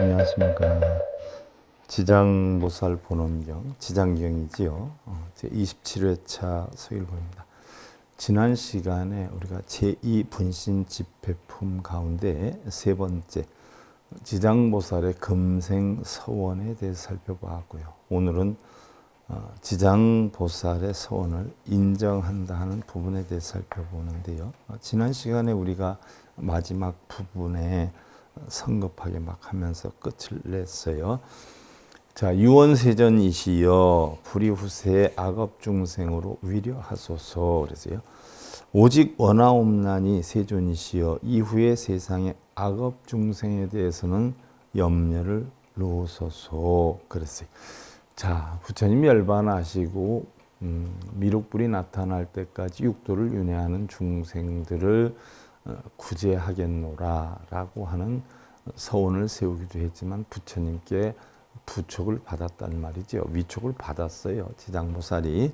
안녕하십니까. 지장보살 본원경, 지장경이지요. 제 27회차 서일본입니다. 지난 시간에 우리가 제2분신 집회품 가운데 세 번째 지장보살의 금생서원에 대해서 살펴보았고요. 오늘은 지장보살의 서원을 인정한다 하는 부분에 대해서 살펴보는데요. 지난 시간에 우리가 마지막 부분에 성급하게 막 하면서 끝을 냈어요. 자, 유원세전이시여 불이후세의 악업중생으로 위려하소서. 그래서요. 오직 원하옵나니 세존이시여 이후의 세상의 악업중생에 대해서는 염려를 놓으소서. 그랬어요. 자, 부처님이 열반하시고 미륵불이 나타날 때까지 육도를 윤회하는 중생들을 구제하겠노라 라고 하는 서원을 세우기도 했지만 부처님께 부촉을 받았단 말이죠. 위촉을 받았어요. 지장보살이.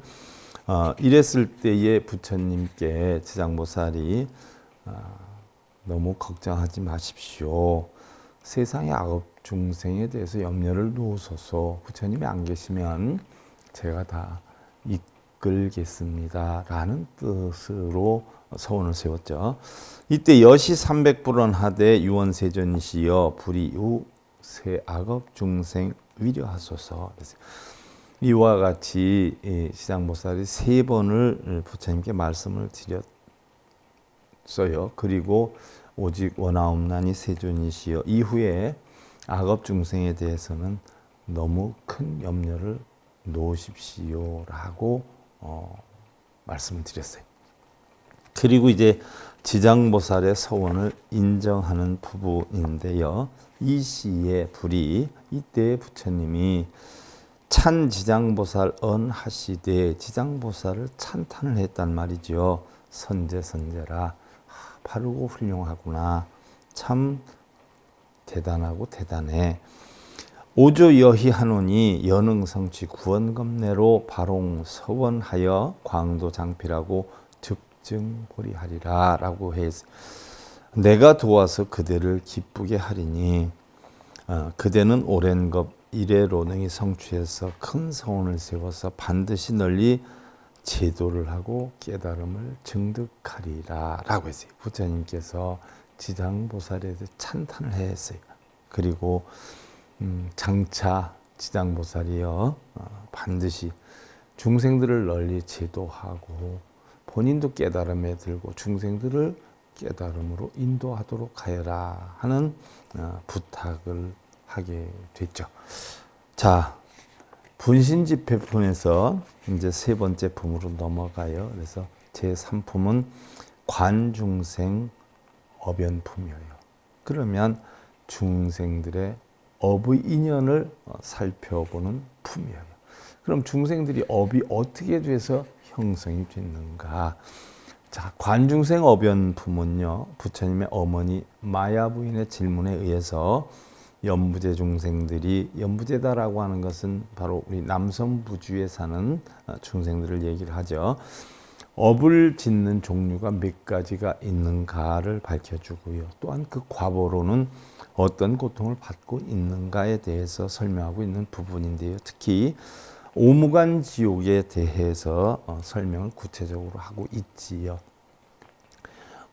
이랬을 때에 부처님께 지장보살이 너무 걱정하지 마십시오. 세상의 악업 중생에 대해서 염려를 놓으소서. 부처님이 안 계시면 제가 다 이끌겠습니다 라는 뜻으로 서원을 세웠죠. 이때 여시 300불원 하되 유원세존이시여 불이후세 악업 중생 위려하소서. 이와 같이 지장보살이 세 번을 부처님께 말씀을 드렸어요. 그리고 오직 원하옵나니 세존이시여 이후에 악업 중생에 대해서는 너무 큰 염려를 놓으십시오라고 말씀을 드렸어요. 그리고 이제 지장보살의 서원을 인정하는 부분인데요. 이 시의 불이 이때 부처님이 찬 지장보살 언하시되 지장보살을 찬탄을 했단 말이죠. 선제선제라. 바르고 훌륭하구나. 참 대단하고 대단해. 오조여희 하노니 연흥성취 구원검내로 바롱 서원하여 광도장필하고 즉증보리하리라 라고 해서 내가 도와서 그대를 기쁘게 하리니 그대는 오랜 것 이래로 능히 성취해서 큰 서원을 세워서 반드시 널리 제도를 하고 깨달음을 증득하리라 라고 했어요. 부처님께서 지장보살에 대해 찬탄을 했어요. 그리고 장차 지장보살이여 반드시 중생들을 널리 제도하고 본인도 깨달음에 들고 중생들을 깨달음으로 인도하도록 하여라 하는 부탁을 하게 됐죠. 자, 분신집회품에서 이제 세 번째 품으로 넘어가요. 그래서 제3품은 관중생 업연품이에요. 그러면 중생들의 업의 인연을 살펴보는 품이에요. 그럼 중생들이 업이 어떻게 돼서 형성이 됐는가? 자, 관중생 업연품은요, 부처님의 어머니 마야 부인의 질문에 의해서 연부제 중생들이, 연부제다라고 하는 것은 바로 우리 남성부주에 사는 중생들을 얘기를 하죠. 업을 짓는 종류가 몇 가지가 있는가를 밝혀주고요. 또한 그 과보로는 어떤 고통을 받고 있는가에 대해서 설명하고 있는 부분인데요. 특히 오무간 지옥에 대해서 설명을 구체적으로 하고 있지요.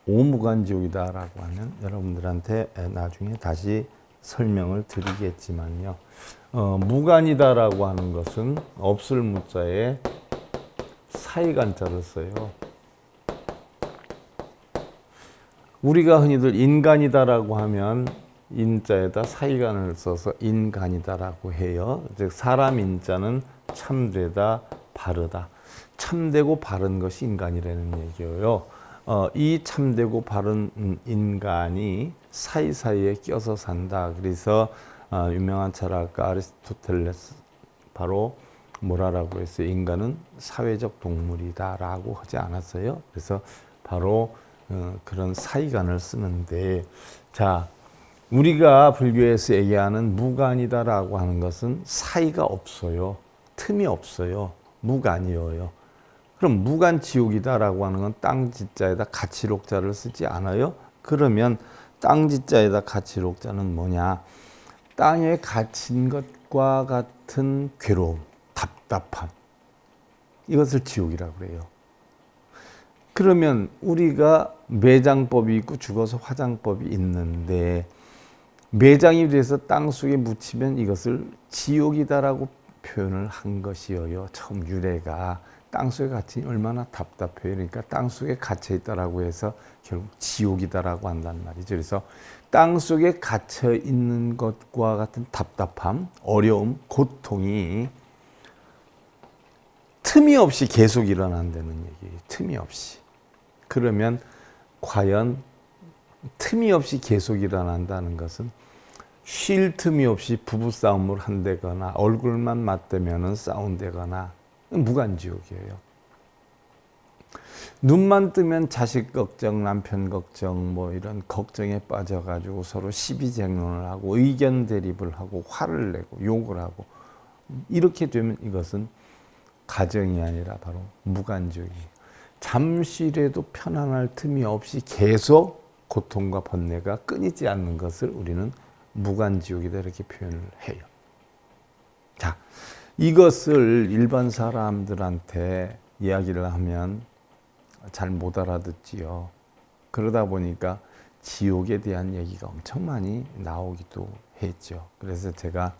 오무간 지옥이다라고 하면 여러분들한테 나중에 다시 설명을 드리겠지만요. 무간이다라고 하는 것은 없을 무자에 사이간자를 써요. 우리가 흔히들 인간이다라고 하면 인자에다 사이간을 써서 인간이다라고 해요. 즉 사람 인자는 참되다, 바르다. 참되고 바른 것이 인간이라는 얘기예요. 이 참되고 바른 인간이 사이사이에 껴서 산다. 그래서 유명한 철학가 아리스토텔레스 바로 뭐라고 했어요? 인간은 사회적 동물이다라고 하지 않았어요? 그래서 바로 그런 사이간을 쓰는데, 자, 우리가 불교에서 얘기하는 무간이다라고 하는 것은 사이가 없어요. 틈이 없어요. 무간이어요. 그럼 무간지옥이다라고 하는 건 땅지자에다 가치록자를 쓰지 않아요? 그러면 땅지자에다 가치록자는 뭐냐? 땅에 갇힌 것과 같은 괴로움, 답답함, 이것을 지옥이라고 그래요. 그러면 우리가 매장법이 있고 죽어서 화장법이 있는데 매장이 돼서 땅 속에 묻히면 이것을 지옥이다라고 표현을 한 것이어요. 처음 유래가 땅 속에 갇히니 얼마나 답답해요. 그러니까 땅 속에 갇혀 있다라고 해서 결국 지옥이다라고 한단 말이죠. 그래서 땅 속에 갇혀 있는 것과 같은 답답함, 어려움, 고통이 틈이 없이 계속 일어난다는 얘기예요. 틈이 없이. 그러면 과연 틈이 없이 계속 일어난다는 것은 쉴 틈이 없이 부부싸움을 한다거나 얼굴만 맞대면 싸운다거나 무간지옥이에요. 눈만 뜨면 자식 걱정, 남편 걱정, 뭐 이런 걱정에 빠져가지고 서로 시비쟁론을 하고 의견 대립을 하고 화를 내고 욕을 하고 이렇게 되면 이것은 가정이 아니라 바로 무간지옥이에요. 잠시라도 편안할 틈이 없이 계속 고통과 번뇌가 끊이지 않는 것을 우리는 무간지옥이다 이렇게 표현을 해요. 자, 이것을 일반 사람들한테 이야기를 하면 잘 못 알아듣지요. 그러다 보니까 지옥에 대한 얘기가 엄청 많이 나오기도 했죠. 그래서 제가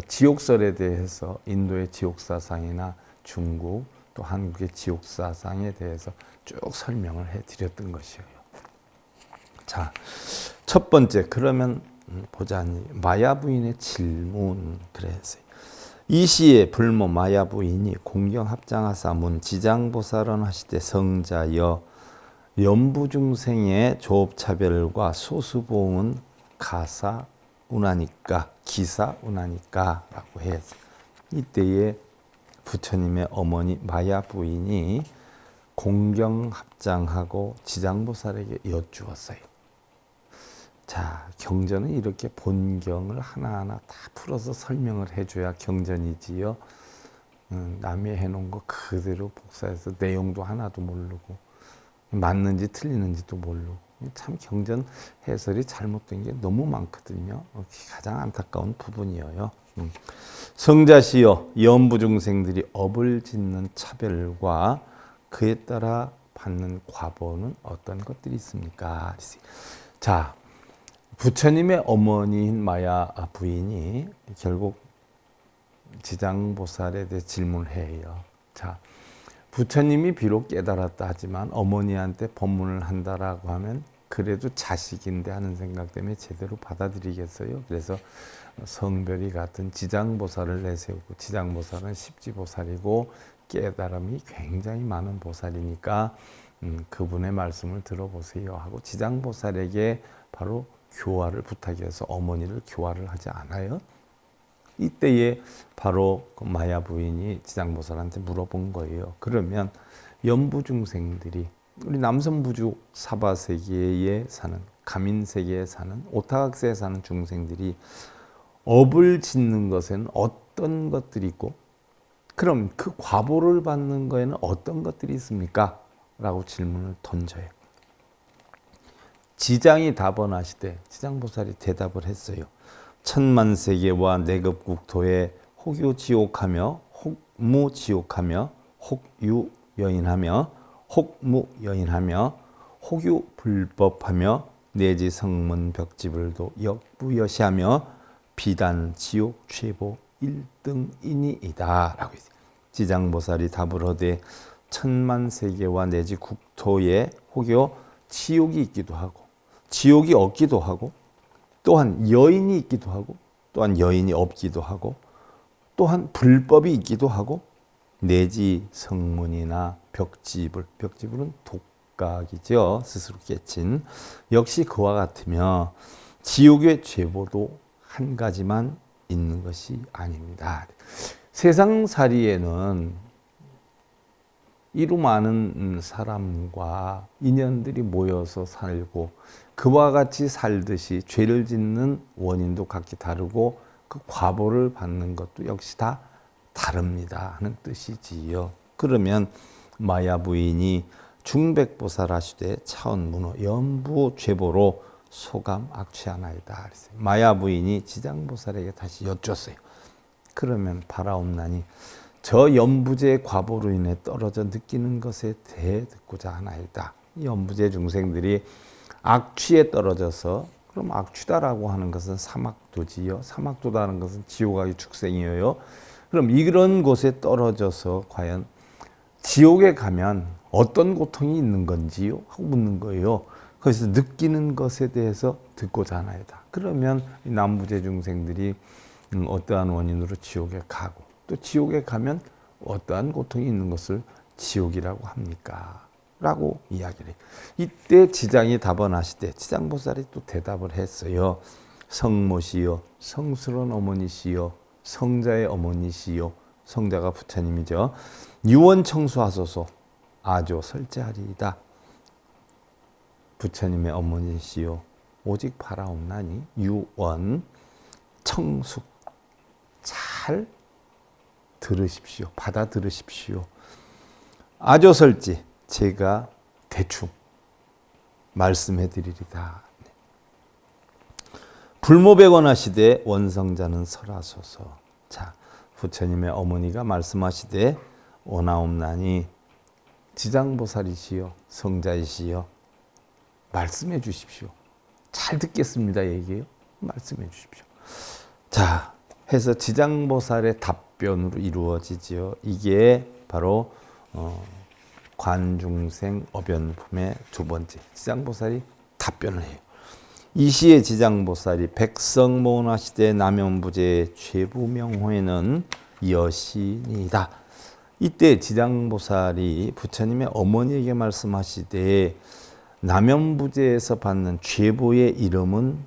지옥설에 대해서 인도의 지옥사상이나 중국 또 한국의 지옥사상에 대해서 쭉 설명을 해드렸던 것이에요. 자, 첫 번째 그러면 보자니 마야 부인의 질문. 그래서 이 시에 불모 마야 부인이 공경합장하사 문 지장보살은 하시되 성자여 연부중생의 조업차별과 소수보응은 가사운하니까 기사운하니까 라고 해서 이때에 부처님의 어머니 마야 부인이 공경합장하고 지장보살에게 여쭈었어요. 자, 경전은 이렇게 본경을 하나하나 다 풀어서 설명을 해줘야 경전이지요. 남이 해놓은 거 그대로 복사해서 내용도 하나도 모르고 맞는지 틀리는지도 모르고 참 경전 해설이 잘못된 게 너무 많거든요. 가장 안타까운 부분이에요. 성자시여 연부중생들이 업을 짓는 차별과 그에 따라 받는 과보는 어떤 것들이 있습니까? 자, 부처님의 어머니인 마야 부인이 결국 지장보살에 대해 질문을 해요. 자, 부처님이 비록 깨달았다 하지만 어머니한테 법문을 한다라고 하면 그래도 자식인데 하는 생각 때문에 제대로 받아들이겠어요. 그래서 성별이 같은 지장보살을 내세우고 지장보살은 십지보살이고 깨달음이 굉장히 많은 보살이니까 그분의 말씀을 들어보세요 하고 지장보살에게 바로 교화를 부탁해서 어머니를 교화를 하지 않아요. 이때에 바로 그 마야 부인이 지장보살한테 물어본 거예요. 그러면 연부중생들이 우리 남선부주 사바세계에 사는 가민세계에 사는 오타각세에 사는 중생들이 업을 짓는 것에는 어떤 것들이 있고 그럼 그 과보를 받는 거에는 어떤 것들이 있습니까? 라고 질문을 던져요. 지장이 답원하시되 지장보살이 대답을 했어요. 천만세계와 내급국토에 혹유지옥하며 혹무지옥하며 혹유여인하며 혹무여인하며 혹유불법하며 내지 성문벽지불도 역부여시하며 비단 지옥 최보 1등이니이다 라고 했어요. 지장보살이 답을 하되 천만세계와 내지 국토에 혹여 지옥이 있기도 하고 지옥이 없기도 하고 또한 여인이 있기도 하고 또한 여인이 없기도 하고 또한 불법이 있기도 하고 내지 성문이나 벽지불은 독각이죠. 스스로 깨친. 역시 그와 같으며 지옥의 죄보도 한 가지만 있는 것이 아닙니다. 세상살이에는 이루 많은 사람과 인연들이 모여서 살고 그와 같이 살듯이 죄를 짓는 원인도 각기 다르고 그 과보를 받는 것도 역시 다 다릅니다 하는 뜻이지요. 그러면 마야 부인이 중백보살 하시되 차원문호 연부 죄보로 소감 악취하나이다. 그랬어요. 마야 부인이 지장보살에게 다시 여쭈었어요. 그러면 바라옵나니 저 연부제 과보로 인해 떨어져 느끼는 것에 대해 듣고자 하나이다. 이 연부제 중생들이 악취에 떨어져서, 그럼 악취다라고 하는 것은 사막도지요. 사막도다라는 것은 지옥의 축생이에요. 그럼 이런 곳에 떨어져서 과연 지옥에 가면 어떤 고통이 있는 건지요? 하고 묻는 거예요. 거기서 느끼는 것에 대해서 듣고자 하나이다. 그러면 남부제 중생들이 어떠한 원인으로 지옥에 가고, 또 지옥에 가면 어떠한 고통이 있는 것을 지옥이라고 합니까? 라고 이야기를 해요. 이때 지장이 답변하시되 지장보살이 또 대답을 했어요. 성모시여, 성스러운 어머니시여, 성자의 어머니시여, 성자가 부처님이죠. 유원 청수하소서, 아조 설제하리이다. 부처님의 어머니시여, 오직 바라옵나니 유원 청숙, 잘 들으십시오. 받아들으십시오. 아조설지, 제가 대충 말씀해 드리리다. 불모백원하시되 원성자는 설하소서. 자, 부처님의 어머니가 말씀하시되 오나옵나니 지장보살이시여, 성자이시여, 말씀해 주십시오. 잘 듣겠습니다. 얘기해요. 말씀해 주십시오. 자, 해서 지장보살의 답변으로 이루어지지요. 이게 바로 관중생 어변품의 두 번째, 지장보살이 답변을 해요. 이 시에 지장보살이 백성모나시대 남연부제 최부명호에는 여신이다. 이때 지장보살이 부처님의 어머니에게 말씀하시되 남연부제에서 받는 죄보의 이름은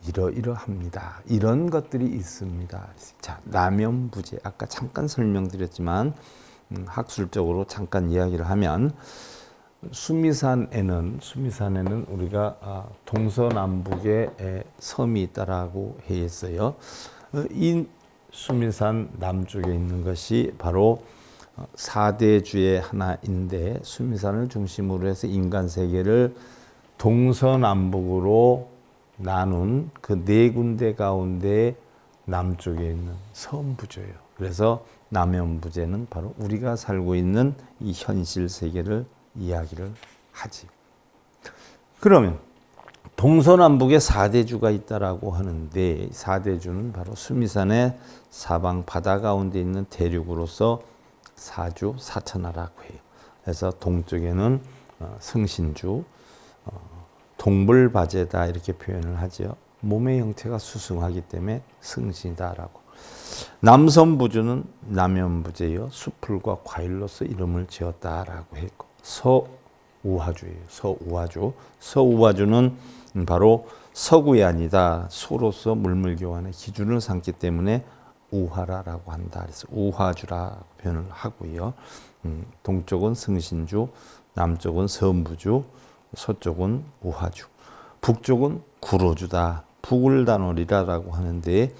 이러이러합니다. 이런 것들이 있습니다. 자, 남연부제, 아까 잠깐 설명드렸지만 학술적으로 잠깐 이야기를 하면 수미산에는 우리가 동서남북에 섬이 있다라고 했어요. 이 수미산 남쪽에 있는 것이 바로 4대주의 하나인데, 수미산을 중심으로 해서 인간 세계를 동서남북으로 나눈 그 네 군데 가운데 남쪽에 있는 섬부조예요. 그래서 남연부제는 바로 우리가 살고 있는 이 현실 세계를 이야기를 하지. 그러면 동서남북에 4대주가 있다라고 하는데, 4대주는 바로 수미산의 사방 바다 가운데 있는 대륙으로서 사주, 사천하라고 해요. 그래서 동쪽에는 승신주, 동불바제다 이렇게 표현을 하죠. 몸의 형태가 수승하기 때문에 승신이다라고. 남선부주는 남연부제여 수풀과 과일로서 이름을 지었다라고 했고, 서우화주예요. 서우화주. 서우화주는 바로 서구이 아니다. 소로서 물물교환의 기준을 삼기 때문에 우화라라고 한다. 그래서 우화주라고 표현을 하고요. 동쪽은 승신주, 남쪽은 선부주, 서쪽은 우화주, 북쪽은 구로주다. 북울단월이라고 하는데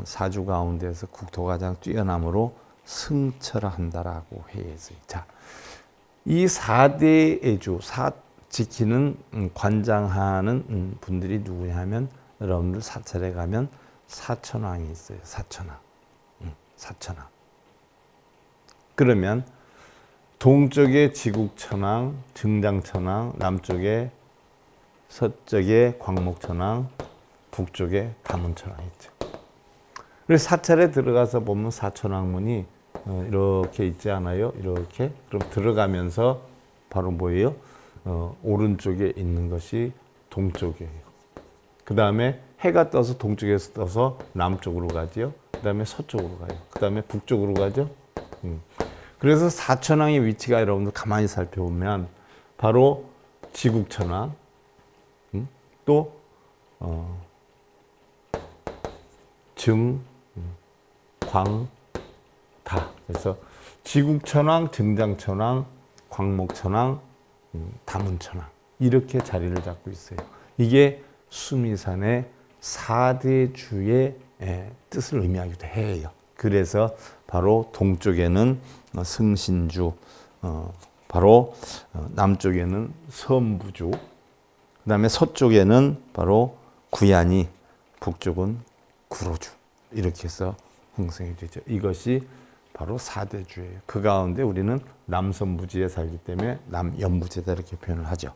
사주 가운데서 국토가 가장 뛰어남으로 승철한다라고 해서, 자, 이 4대의 주, 지키는 관장하는 분들이 누구냐 하면, 여러분들 사찰에 가면 사천왕이 있어요. 사천왕. 사천왕. 그러면 동쪽에 지국천왕, 증장천왕, 남쪽에 서쪽에 광목천왕, 북쪽에 가문천왕이 있죠. 그래서 사찰에 들어가서 보면 사천왕문이 이렇게 있지 않아요? 이렇게. 그럼 들어가면서 바로 뭐예요? 오른쪽에 있는 것이 동쪽이에요. 그 다음에 해가 떠서 동쪽에서 떠서 남쪽으로 가죠. 그 다음에 서쪽으로 가요. 그 다음에 북쪽으로 가죠. 그래서 사천왕의 위치가 여러분들 가만히 살펴보면 바로 지국천왕, 또 증, 광, 다. 그래서 지국천왕, 증장천왕, 광목천왕, 다문천왕 이렇게 자리를 잡고 있어요. 이게 수미산의 4대주의 뜻을 의미하기도 해요. 그래서 바로 동쪽에는 승신주, 바로 남쪽에는 선부주, 그 다음에 서쪽에는 바로 구야니, 북쪽은 구로주. 이렇게 해서 형성이 되죠. 이것이 바로 사대주예요. 그 가운데 우리는 남선부지에 살기 때문에 남연부지다 이렇게 표현을 하죠.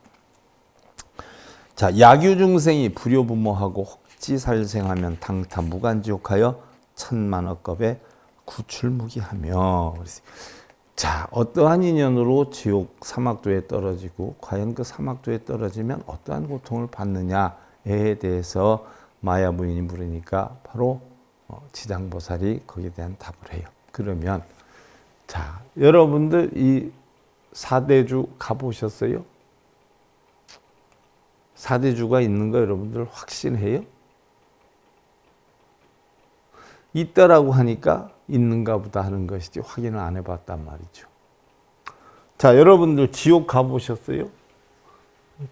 자, 야규중생이 불효부모하고 혹지살생하면 당타 무간지옥하여 천만억겁에 구출무기하며. 자, 어떠한 인연으로 지옥 사막도에 떨어지고 과연 그 사막도에 떨어지면 어떠한 고통을 받느냐에 대해서 마야 부인이 물으니까 바로 지장보살이 거기에 대한 답을 해요. 그러면 자, 여러분들 이 사대주 가보셨어요? 사대주가 있는 거 여러분들 확신해요? 있다라고 하니까 있는가 보다 하는 것이지 확인을 안 해봤단 말이죠. 자, 여러분들 지옥 가보셨어요?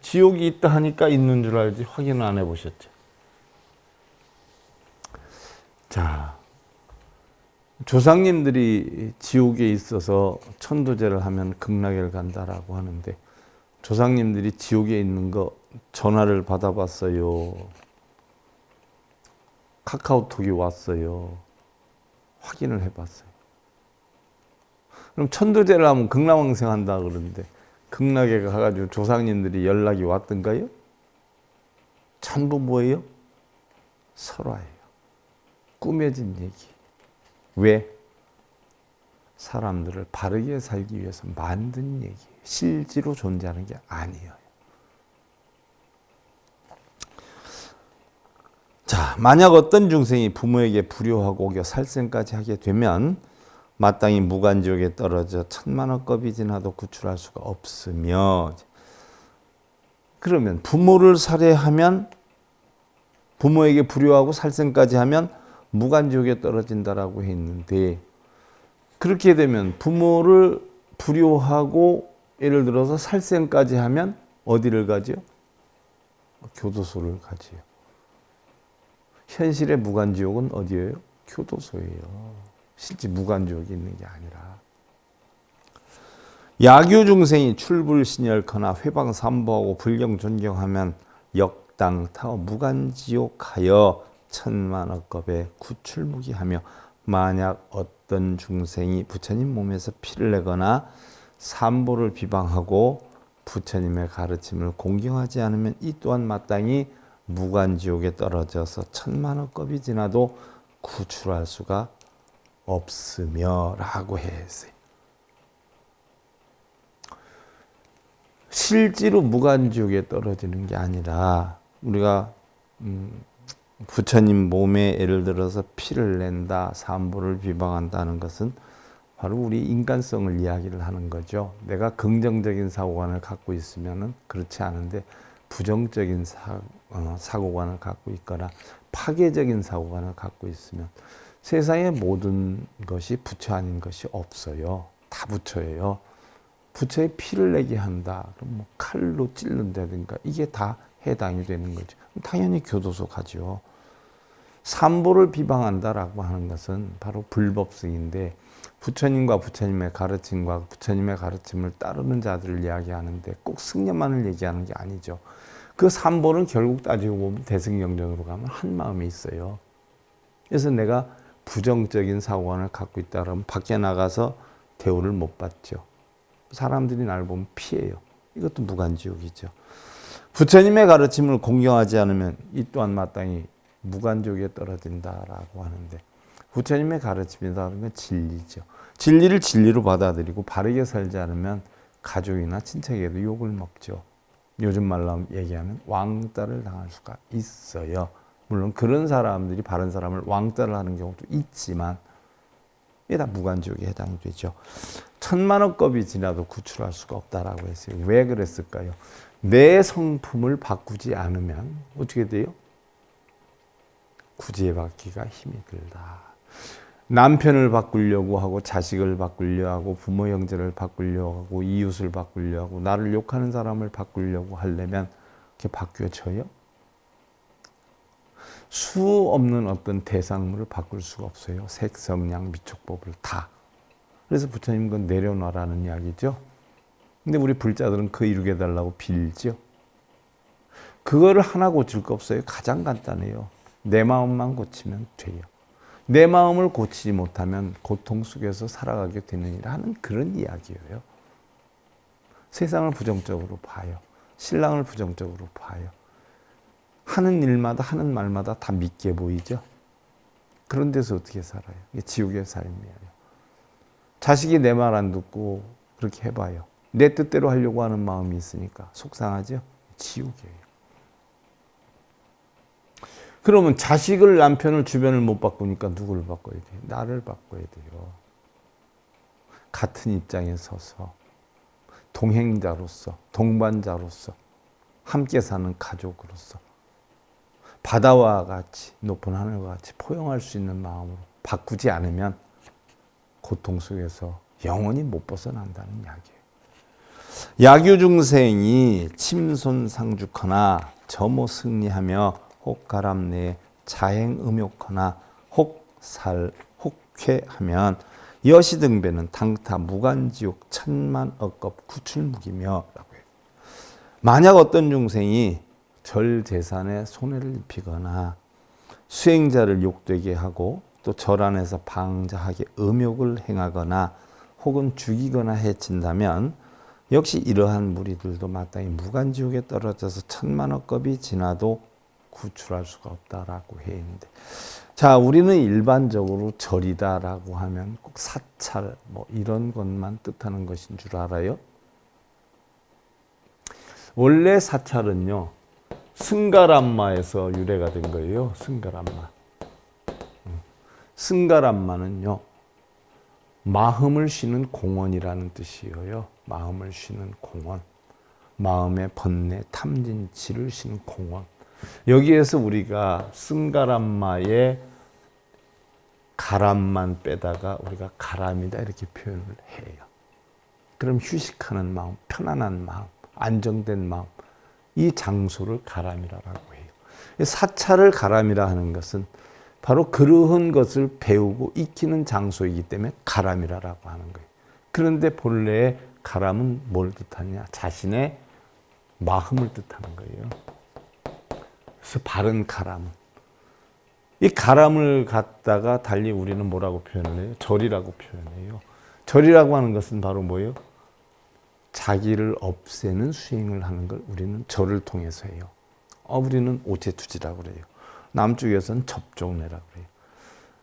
지옥이 있다 하니까 있는 줄 알지 확인을 안 해보셨죠. 자, 조상님들이 지옥에 있어서 천도제를 하면 극락을 간다라고 하는데 조상님들이 지옥에 있는 거 전화를 받아봤어요? 카카오톡이 왔어요? 확인을 해봤어요? 그럼 천도제를 하면 극락왕생 한다 그러는데 극락에 가가지고 조상님들이 연락이 왔던가요? 전부 뭐예요? 설화예요. 꾸며진 얘기. 왜? 사람들을 바르게 살기 위해서 만든 얘기. 실제로 존재하는 게 아니에요. 자, 만약 어떤 중생이 부모에게 불효하고 오겨 살생까지 하게 되면 마땅히 무간지옥에 떨어져 천만억겁이 지나도 구출할 수가 없으며, 그러면 부모를 살해하면, 부모에게 불효하고 살생까지 하면 무간지옥에 떨어진다라고 했는데, 그렇게 되면 부모를 불효하고 예를 들어서 살생까지 하면 어디를 가지요? 교도소를 가지요. 현실의 무간지옥은 어디예요? 교도소예요. 실제 무간지옥이 있는 게 아니라. 야규 중생이 출불신열거나 회방 삼보하고 불경 존경하면 역당 타워 무간지옥하여 천만억겁에 구출무기하며, 만약 어떤 중생이 부처님 몸에서 피를 내거나 삼보를 비방하고 부처님의 가르침을 공경하지 않으면 이 또한 마땅히 무간지옥에 떨어져서 천만억겁이 지나도 구출할 수가 없으며 라고 했어요. 실제로 무간지옥에 떨어지는 게 아니라 우리가 부처님 몸에 예를 들어서 피를 낸다, 삼보를 비방한다는 것은 바로 우리 인간성을 이야기를 하는 거죠. 내가 긍정적인 사고관을 갖고 있으면 그렇지 않은데 부정적인 사고관을 갖고 있거나 파괴적인 사고관을 갖고 있으면 세상의 모든 것이 부처 아닌 것이 없어요. 다 부처예요. 부처에 피를 내게 한다. 그럼 뭐 칼로 찔른다든가 이게 다 해당이 되는 거죠. 당연히 교도소 가죠. 삼보를 비방한다라고 하는 것은 바로 불법승인데, 부처님과 부처님의 가르침과 부처님의 가르침을 따르는 자들을 이야기하는데 꼭 승려만을 얘기하는 게 아니죠. 그 삼보는 결국 따지고 보면 대승경전으로 가면 한 마음이 있어요. 그래서 내가 부정적인 사고관을 갖고 있다 그러면 밖에 나가서 대우를 못 받죠. 사람들이 나를 보면 피해요. 이것도 무간지옥이죠. 부처님의 가르침을 공경하지 않으면 이 또한 마땅히 무간지옥에 떨어진다라고 하는데, 부처님의 가르침이라는 건 진리죠. 진리를 진리로 받아들이고 바르게 살지 않으면 가족이나 친척에도 욕을 먹죠. 요즘 말로 얘기하면 왕따를 당할 수가 있어요. 물론 그런 사람들이 바른 사람을 왕따를 하는 경우도 있지만 이게 다 무간지옥에 해당이 되죠. 천만억겁이 지나도 구출할 수가 없다라고 했어요. 왜 그랬을까요? 내 성품을 바꾸지 않으면 어떻게 돼요? 구제받기가 힘이 들다. 남편을 바꾸려고 하고 자식을 바꾸려고 하고 부모 형제를 바꾸려고 하고 이웃을 바꾸려고 하고 나를 욕하는 사람을 바꾸려고 하려면 그렇게 바뀌어져요? 수 없는 어떤 대상물을 바꿀 수가 없어요. 색, 성량, 미촉법을 다. 그래서 부처님 건 내려놔라는 이야기죠. 근데 우리 불자들은 그 이루게 해달라고 빌죠. 그거를 하나 고칠 거 없어요. 가장 간단해요. 내 마음만 고치면 돼요. 내 마음을 고치지 못하면 고통 속에서 살아가게 되느니라 하는 그런 이야기예요. 세상을 부정적으로 봐요. 신랑을 부정적으로 봐요. 하는 일마다 하는 말마다 다 믿게 보이죠. 그런 데서 어떻게 살아요? 이게 지옥의 삶이에요. 자식이 내 말 안 듣고 그렇게 해봐요. 내 뜻대로 하려고 하는 마음이 있으니까 속상하죠? 지옥이에요. 그러면 자식을, 남편을, 주변을 못 바꾸니까 누구를 바꿔야 돼요? 나를 바꿔야 돼요. 같은 입장에 서서 동행자로서, 동반자로서, 함께 사는 가족으로서 바다와 같이, 높은 하늘과 같이 포용할 수 있는 마음으로 바꾸지 않으면 고통 속에서 영원히 못 벗어난다는 이야기예요. 야규 중생이 침손상죽하나 점호 승리하며 혹 가람내에 자행 음욕하나 혹회하면 여시등배는 당타 무간지옥 천만억겁 구출묵이며 라고 해요. 만약 어떤 중생이 절 재산에 손해를 입히거나 수행자를 욕되게 하고 또 절 안에서 방자하게 음욕을 행하거나 혹은 죽이거나 해친다면 역시 이러한 무리들도 마땅히 무간지옥에 떨어져서 천만억겁이 지나도 구출할 수가 없다라고 해 있는데, 자, 우리는 일반적으로 절이다라고 하면 꼭 사찰 뭐 이런 것만 뜻하는 것인 줄 알아요? 원래 사찰은요, 승가람마에서 유래가 된 거예요. 승가람마. 승가람마는요, 마음을 쉬는 공원이라는 뜻이에요. 마음을 쉬는 공원. 마음의 번뇌, 탐진치를 쉬는 공원. 여기에서 우리가 승가람마의 가람만 빼다가 우리가 가람이다 이렇게 표현을 해요. 그럼 휴식하는 마음, 편안한 마음, 안정된 마음, 이 장소를 가람이라고 해요. 사찰을 가람이라 하는 것은 바로 그러한 것을 배우고 익히는 장소이기 때문에 가람이라고 하는 거예요. 그런데 본래의 가람은 뭘 뜻하냐? 자신의 마음을 뜻하는 거예요. 그래서 바른 가람. 이 가람을 갖다가 달리 우리는 뭐라고 표현을 해요? 절이라고 표현해요. 절이라고 하는 것은 바로 뭐예요? 자기를 없애는 수행을 하는 걸 우리는 절을 통해서 해요. 우리는 오체투지라고 그래요. 남쪽에서는 접종례라고 그래요.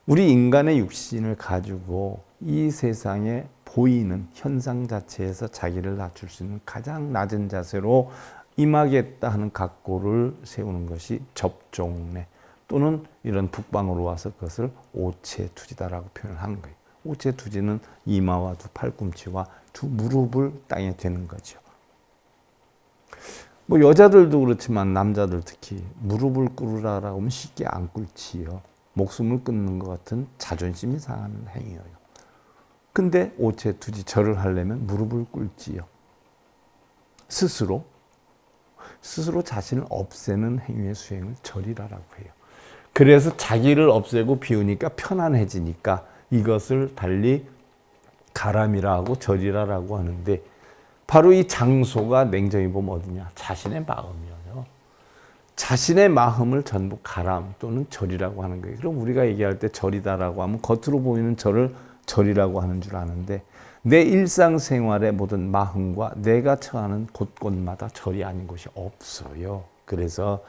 우리 인간의 육신을 가지고 이 세상에 보이는 현상 자체에서 자기를 낮출 수 있는 가장 낮은 자세로 임하겠다 하는 각고를 세우는 것이 접종례, 또는 이런 북방으로 와서 그것을 오체투지다라고 표현을 하는 거예요. 오체투지는 이마와 두 팔꿈치와 두 무릎을 땅에 대는 거죠. 뭐 여자들도 그렇지만 남자들 특히 무릎을 꿇으라라고 하면 쉽게 안 꿇지요. 목숨을 끊는 것 같은 자존심이 상하는 행위예요. 근데 오체투지 절을 하려면 무릎을 꿇지요. 스스로 자신을 없애는 행위의 수행을 절이라고 해요. 그래서 자기를 없애고 비우니까 편안해지니까 이것을 달리 가람이라고 절이라고 하는데, 바로 이 장소가 냉정히 보면 어디냐? 자신의 마음이에요. 자신의 마음을 전부 가람 또는 절이라고 하는 거예요. 그럼 우리가 얘기할 때 절이다라고 하면 겉으로 보이는 절을 절이라고 하는 줄 아는데, 내 일상생활의 모든 마음과 내가 처하는 곳곳마다 절이 아닌 곳이 없어요. 그래서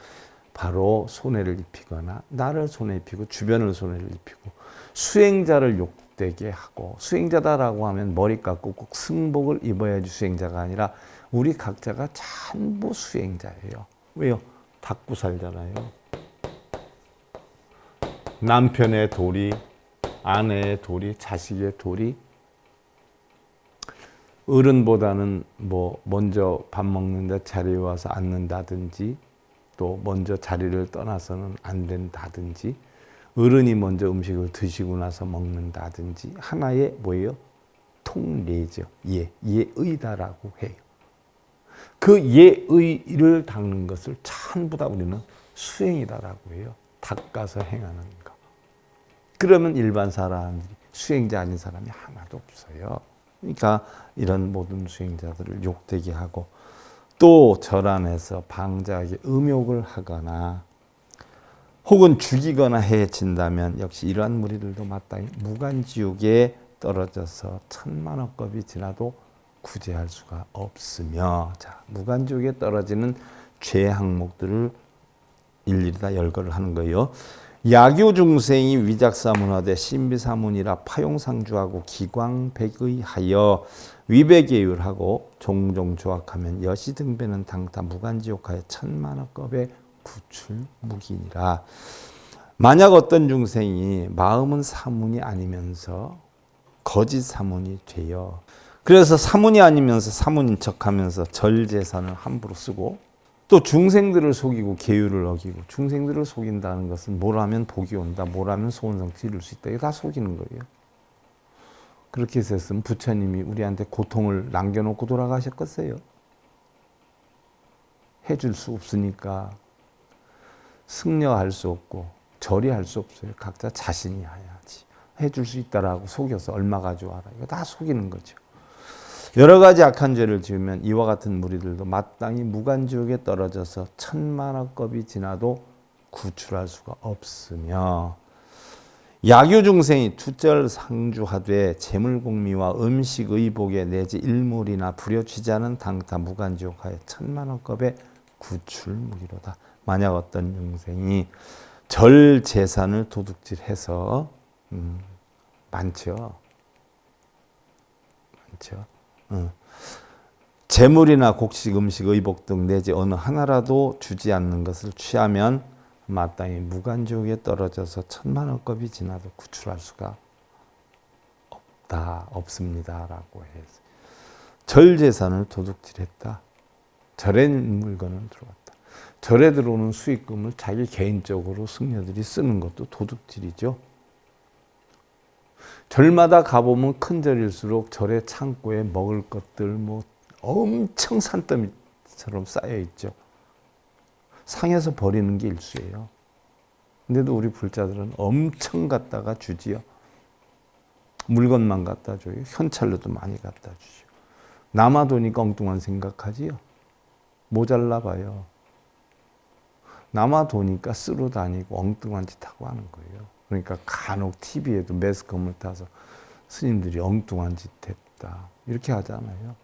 바로 손해를 입히거나 나를 손해 입히고 주변을 손해를 입히고 수행자를 욕되게 하고, 수행자다라고 하면 머리 깎고 꼭 승복을 입어야지 수행자가 아니라 우리 각자가 전부 수행자예요. 왜요? 닦고 살잖아요. 남편의 도리, 아내의 도리, 자식의 도리, 어른보다는 뭐 먼저 밥 먹는데 자리에 와서 앉는다든지, 또 먼저 자리를 떠나서는 안 된다든지, 어른이 먼저 음식을 드시고 나서 먹는다든지, 하나의 뭐예요? 통례죠. 예의다라고 해요. 그 예의를 닦는 것을 전부 다 우리는 수행이다라고 해요. 닦아서 행하는 거. 그러면 일반 사람들이, 수행자 아닌 사람이 하나도 없어요. 그러니까 이런 모든 수행자들을 욕되게 하고 또 절 안에서 방자에게 음욕을 하거나 혹은 죽이거나 해친다면 역시 이러한 무리들도 마땅히 무간지옥에 떨어져서 천만억겁이 지나도 구제할 수가 없으며, 자, 무간지옥에 떨어지는 죄 항목들을 일일이 다 열거를 하는 거예요. 야교 중생이 위작사문하되 신비사문이라 파용상주하고 기광백의하여 위배계율하고 종종 조악하면 여시등배는 당타 무간지옥하여 천만억겁의 구출무기니라. 만약 어떤 중생이 마음은 사문이 아니면서 거짓 사문이 되어, 그래서 사문이 아니면서 사문인 척하면서 절재산을 함부로 쓰고, 또 중생들을 속이고 계율을 어기고, 중생들을 속인다는 것은 뭘 하면 복이 온다, 뭘 하면 소원성 지를 수 있다, 이거 다 속이는 거예요. 그렇게 했으면 부처님이 우리한테 고통을 남겨놓고 돌아가셨겠어요? 해줄 수 없으니까 승려할 수 없고 절이할 수 없어요. 각자 자신이 해야지. 해줄 수 있다라고 속여서 얼마 가져와라, 이거 다 속이는 거죠. 여러 가지 악한 죄를 지으면 이와 같은 무리들도 마땅히 무간지옥에 떨어져서 천만억겁이 지나도 구출할 수가 없으며, 야교 중생이 투절 상주하되 재물공미와 음식 의복에 내지 일물이나 부려취자는 당타 무간지옥하여 천만억겁의 구출무기로다. 만약 어떤 중생이 절 재산을 도둑질해서 많죠. 재물이나 곡식, 음식, 의복 등 내지 어느 하나라도 주지 않는 것을 취하면 마땅히 무간지옥에 떨어져서 천만억겁이 지나도 구출할 수가 없습니다라고 해서 절 재산을 도둑질했다. 절에 물건을 들어왔다. 절에 들어오는 수익금을 자기 개인적으로 승려들이 쓰는 것도 도둑질이죠. 절마다 가보면 큰 절일수록 절의 창고에 먹을 것들 뭐 엄청 산더미처럼 쌓여 있죠. 상해서 버리는 게 일수예요. 근데도 우리 불자들은 엄청 갖다가 주지요. 물건만 갖다 줘요. 현찰로도 많이 갖다 주죠. 남아도니까 엉뚱한 생각하지요. 모자라 봐요. 남아도니까 쓰러 다니고 엉뚱한 짓 하고 하는 거예요. 그러니까 간혹 TV에도 매스컴을 타서 스님들이 엉뚱한 짓 했다, 이렇게 하잖아요.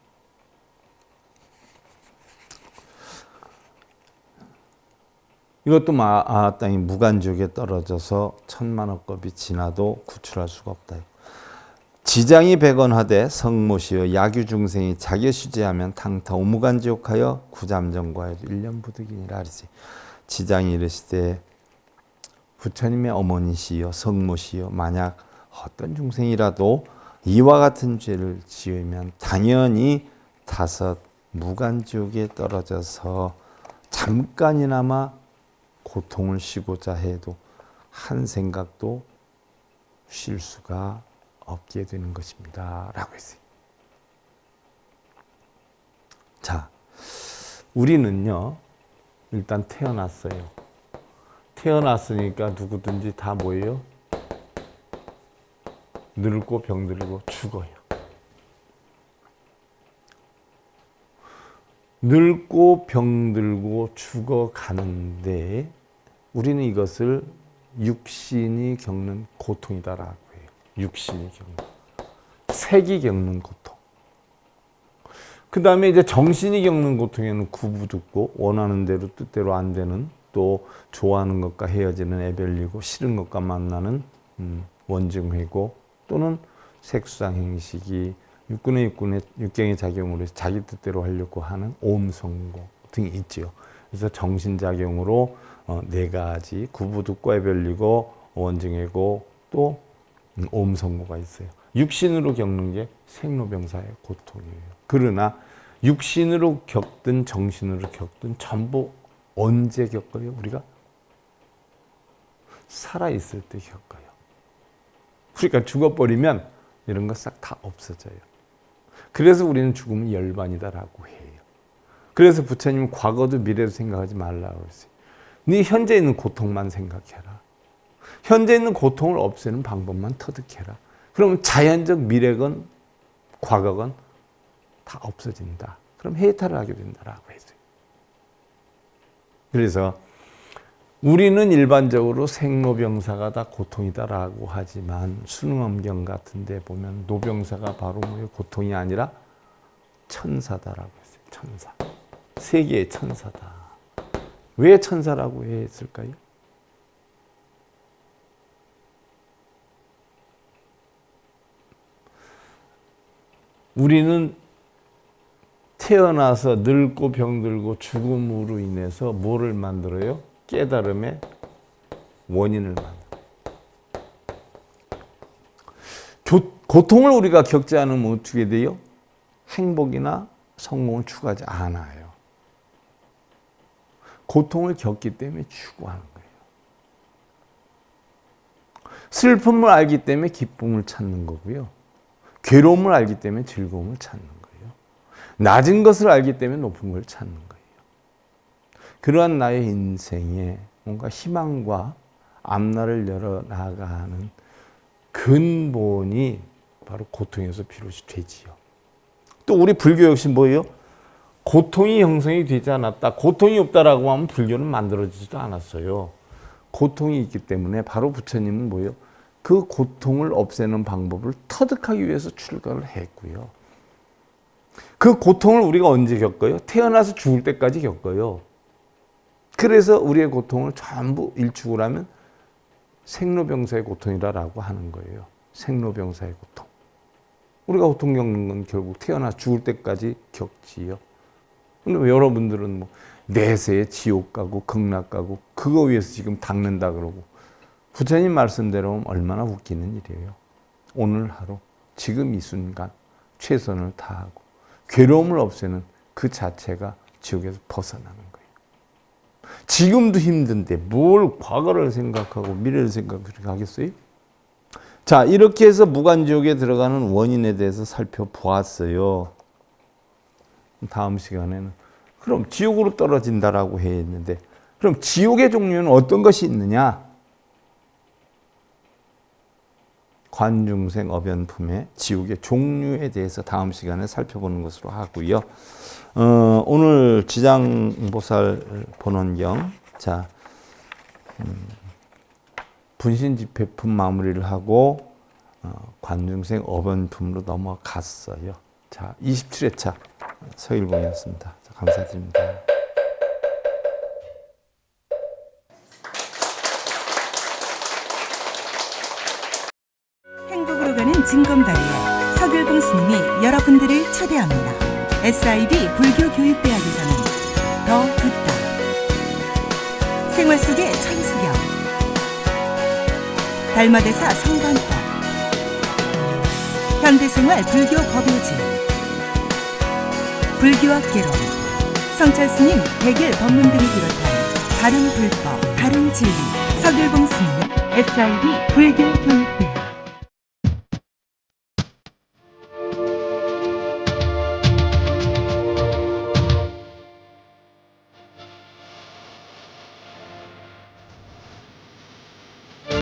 이것도 마땅히 무간지옥에 떨어져서 천만억겁이 지나도 구출할 수가 없다. 지장이 백언하되 성모시여 야규 중생이 자기슈지하면 당타 오무간지옥하여 구잠정과에도 1년 부득이니라 하리지. 지장이 이르시되 부처님의 어머니시여 성모시여 만약 어떤 중생이라도 이와 같은 죄를 지으면 당연히 다섯 무간지옥에 떨어져서 잠깐이나마 고통을 쉬고자 해도 한 생각도 쉴 수가 없게 되는 것입니다 라고 했어요. 자, 우리는요 일단 태어났어요. 태어났으니까 누구든지 다 뭐예요? 늙고 병들고 죽어요. 늙고 병들고 죽어가는데 우리는 이것을 육신이 겪는 고통이다라고 해요. 육신이 겪는, 색이 겪는 고통. 그 다음에 이제 정신이 겪는 고통에는 구부듣고 원하는 대로 뜻대로 안 되는, 또 좋아하는 것과 헤어지는 애별리고 싫은 것과 만나는 원증회고, 또는 색수상 행식이 육경의 작용으로 자기 뜻대로 하려고 하는 오음성고 등이 있죠. 그래서 정신작용으로 네 가지 구부듣고 애별리고 원증회고 또 오음성고가 있어요. 육신으로 겪는 게 생로병사의 고통이에요. 그러나 육신으로 겪든 정신으로 겪든 전부 언제 겪어요? 우리가 살아있을 때 겪어요. 그러니까 죽어버리면 이런 거 싹 다 없어져요. 그래서 우리는 죽음은 열반이다라고 해요. 그래서 부처님은 과거도 미래도 생각하지 말라고 했어요. 네 현재 있는 고통만 생각해라. 현재 있는 고통을 없애는 방법만 터득해라. 그러면 자연적 미래건 과거건 다 없어진다. 그럼 해탈을 하게 된다라고 했어요. 그래서 우리는 일반적으로 생로병사가 다 고통이다라고 하지만 순응엄경 같은 데 보면 노병사가 바로 뭐예요? 고통이 아니라 천사다라고 했어요. 천사. 세계의 천사다. 왜 천사라고 했을까요? 우리는 태어나서 늙고 병들고 죽음으로 인해서 뭐를 만들어요? 깨달음의 원인을 만들어요. 고통을 우리가 겪지 않으면 어떻게 돼요? 행복이나 성공을 추구하지 않아요. 고통을 겪기 때문에 추구하는 거예요. 슬픔을 알기 때문에 기쁨을 찾는 거고요. 괴로움을 알기 때문에 즐거움을 찾는 거예요. 낮은 것을 알기 때문에 높은 걸 찾는 거예요. 그러한 나의 인생에 뭔가 희망과 앞날을 열어나가는 근본이 바로 고통에서 비롯이 되지요. 또 우리 불교 역시 뭐예요? 고통이 형성이 되지 않았다. 고통이 없다라고 하면 불교는 만들어지지도 않았어요. 고통이 있기 때문에 바로 부처님은 뭐예요? 그 고통을 없애는 방법을 터득하기 위해서 출가를 했고요. 그 고통을 우리가 언제 겪어요? 태어나서 죽을 때까지 겪어요. 그래서 우리의 고통을 전부 일축을 하면 생로병사의 고통이라고 하는 거예요. 생로병사의 고통. 우리가 고통 겪는 건 결국 태어나서 죽을 때까지 겪지요. 근데 여러분들은 뭐 내세에 지옥 가고 극락 가고 그거 위해서 지금 닦는다 그러고 부처님 말씀대로 얼마나 웃기는 일이에요. 오늘 하루, 지금 이 순간 최선을 다하고 괴로움을 없애는 그 자체가 지옥에서 벗어나는 거예요. 지금도 힘든데 뭘 과거를 생각하고 미래를 생각하고 하겠어요? 자, 이렇게 해서 무간지옥에 들어가는 원인에 대해서 살펴보았어요. 다음 시간에는 그럼 지옥으로 떨어진다라고 했는데 그럼 지옥의 종류는 어떤 것이 있느냐? 관중생 어변품의 지옥의 종류에 대해서 다음 시간에 살펴보는 것으로 하고요. 오늘 지장보살 본원경 자 분신집회품 마무리를 하고 관중생 어변품으로 넘어갔어요. 자, 27회차 서일봉이었습니다. 감사드립니다. 행복으로 가는 징검다리에 서길봉 스님이 여러분들을 초대합니다. SIB 불교교육대학에서는 더 듣다, 생활 속의 천수경, 달마대사 성관법, 현대생활 불교 법요지, 불교학개론, 성찰스님 백일 법문 등을 비롯한 다른 불법, 다른 진리, 서길봉 스님은 SIB 불교교육